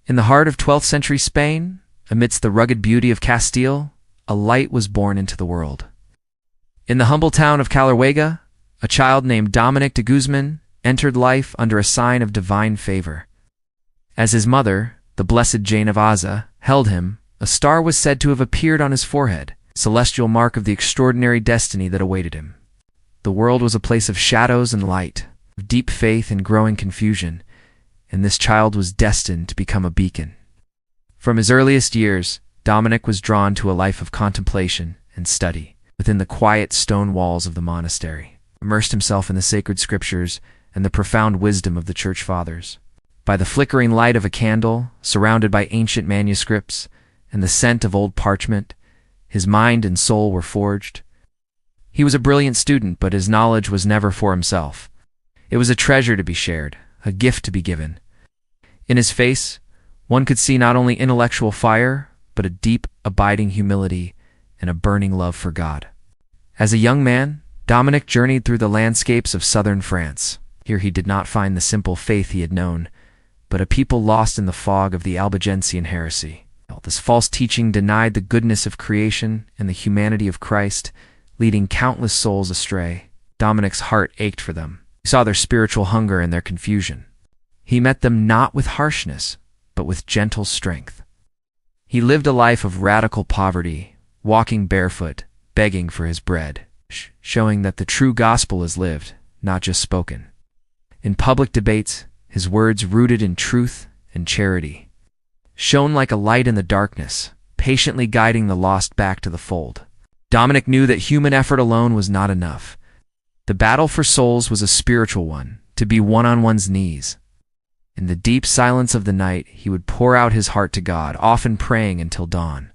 In the heart of 12th century Spain, amidst the rugged beauty of Castile, a light was born into the world. In the humble town of Caleruega, a child named Dominic de Guzman entered life under a sign of divine favor. As his mother, the Blessed Jane of Aza, held him, a star was said to have appeared on his forehead, celestial mark of the extraordinary destiny that awaited him. The world was a place of shadows and light, of deep faith and growing confusion, and this child was destined to become a beacon. From his earliest years, Dominic was drawn to a life of contemplation and study within the quiet stone walls of the monastery, immersed himself in the sacred scriptures and the profound wisdom of the Church Fathers. By the flickering light of a candle, surrounded by ancient manuscripts and the scent of old parchment, his mind and soul were forged. He was a brilliant student, but his knowledge was never for himself. It was a treasure to be shared, a gift to be given. In his face, one could see not only intellectual fire, but a deep, abiding humility and a burning love for God. As a young man, Dominic journeyed through the landscapes of southern France. Here he did not find the simple faith he had known, but a people lost in the fog of the Albigensian heresy. This false teaching denied the goodness of creation and the humanity of Christ, leading countless souls astray. Dominic's heart ached for them. He saw their spiritual hunger and their confusion. He met them not with harshness, but with gentle strength. He lived a life of radical poverty, walking barefoot, begging for his bread, showing that the true gospel is lived, not just spoken. In public debates, his words rooted in truth and charity shone like a light in the darkness, patiently guiding the lost back to the fold. Dominic knew that human effort alone was not enough. The battle for souls was a spiritual one, to be won on one's knees. In the deep silence of the night, he would pour out his heart to God, often praying until dawn,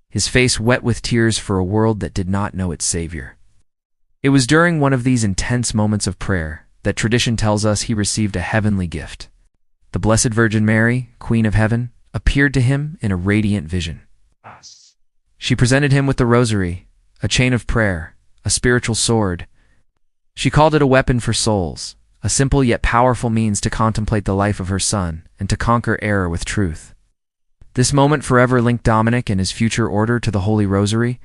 his face wet with tears for a world that did not know its Savior. It was during one of these intense moments of prayer that tradition tells us he received a heavenly gift. The Blessed Virgin Mary, Queen of Heaven, appeared to him in a radiant vision. She presented him with the Rosary, a chain of prayer, a spiritual sword. She called it a weapon for souls, a simple yet powerful means to contemplate the life of her Son and to conquer error with truth. This moment forever linked Dominic and his future order to the Holy Rosary.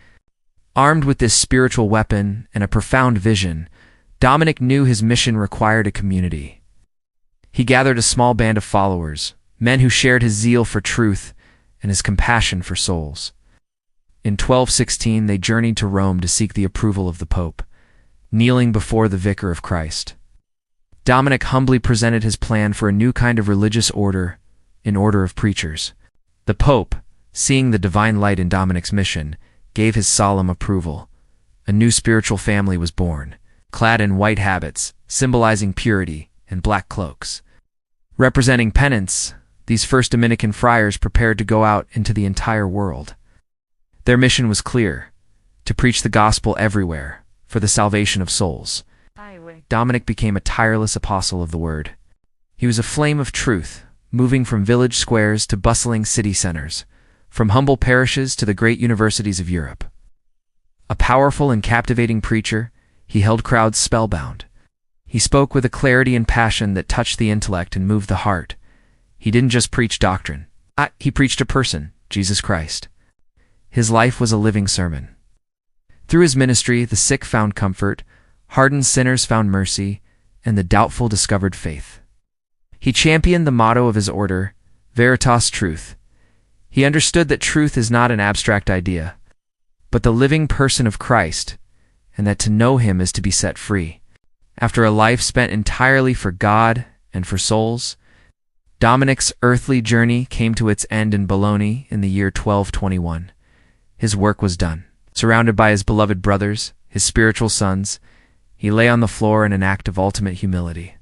Armed with this spiritual weapon and a profound vision, Dominic knew his mission required a community. He gathered a small band of followers, men who shared his zeal for truth and his compassion for souls. In 1216, they journeyed to Rome to seek the approval of the Pope, kneeling before the Vicar of Christ. Dominic humbly presented his plan for a new kind of religious order, an order of preachers. The Pope, seeing the divine light in Dominic's mission, gave his solemn approval. A new spiritual family was born, clad in white habits, symbolizing purity, and black cloaks. Representing penance, these first Dominican friars prepared to go out into the entire world. Their mission was clear: to preach the gospel everywhere, for the salvation of souls. Dominic became a tireless apostle of the word. He was a flame of truth, moving from village squares to bustling city centers, from humble parishes to the great universities of Europe. A powerful and captivating preacher, he held crowds spellbound. He spoke with a clarity and passion that touched the intellect and moved the heart. He didn't just preach doctrine. He preached a person, Jesus Christ. His life was a living sermon. Through his ministry, the sick found comfort, hardened sinners found mercy, and the doubtful discovered faith. He championed the motto of his order, Veritas Truth. He understood that truth is not an abstract idea, but the living person of Christ, and that to know him is to be set free. After a life spent entirely for God and for souls, Dominic's earthly journey came to its end in Bologna in the year 1221. His work was done. Surrounded by his beloved brothers, his spiritual sons, he lay on the floor in an act of ultimate humility.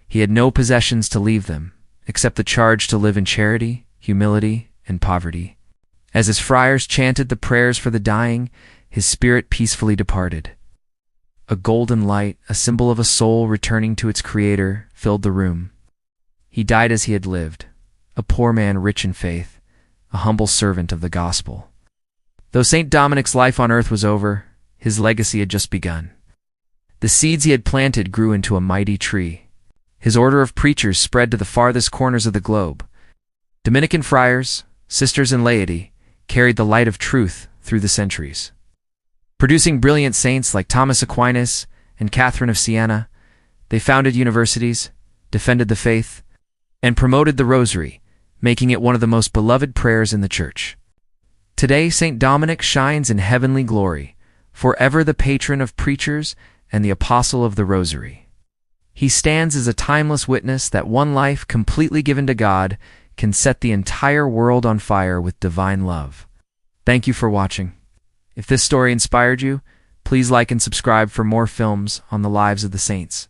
He had no possessions to leave them, except the charge to live in charity, humility, and poverty. As his friars chanted the prayers for the dying, his spirit peacefully departed. A golden light, a symbol of a soul returning to its creator, filled the room. He died as he had lived, a poor man rich in faith, a humble servant of the gospel. Though Saint Dominic's life on earth was over, his legacy had just begun. The seeds he had planted grew into a mighty tree. His order of preachers spread to the farthest corners of the globe. Dominican friars, sisters, and laity carried the light of truth through the centuries. Producing brilliant saints like Thomas Aquinas and Catherine of Siena, they founded universities, defended the faith, and promoted the Rosary, making it one of the most beloved prayers in the Church. Today, Saint Dominic shines in heavenly glory, forever the patron of preachers and the apostle of the Rosary. He stands as a timeless witness that one life completely given to God can set the entire world on fire with divine love. Thank you for watching. If this story inspired you, please like and subscribe for more films on the lives of the saints.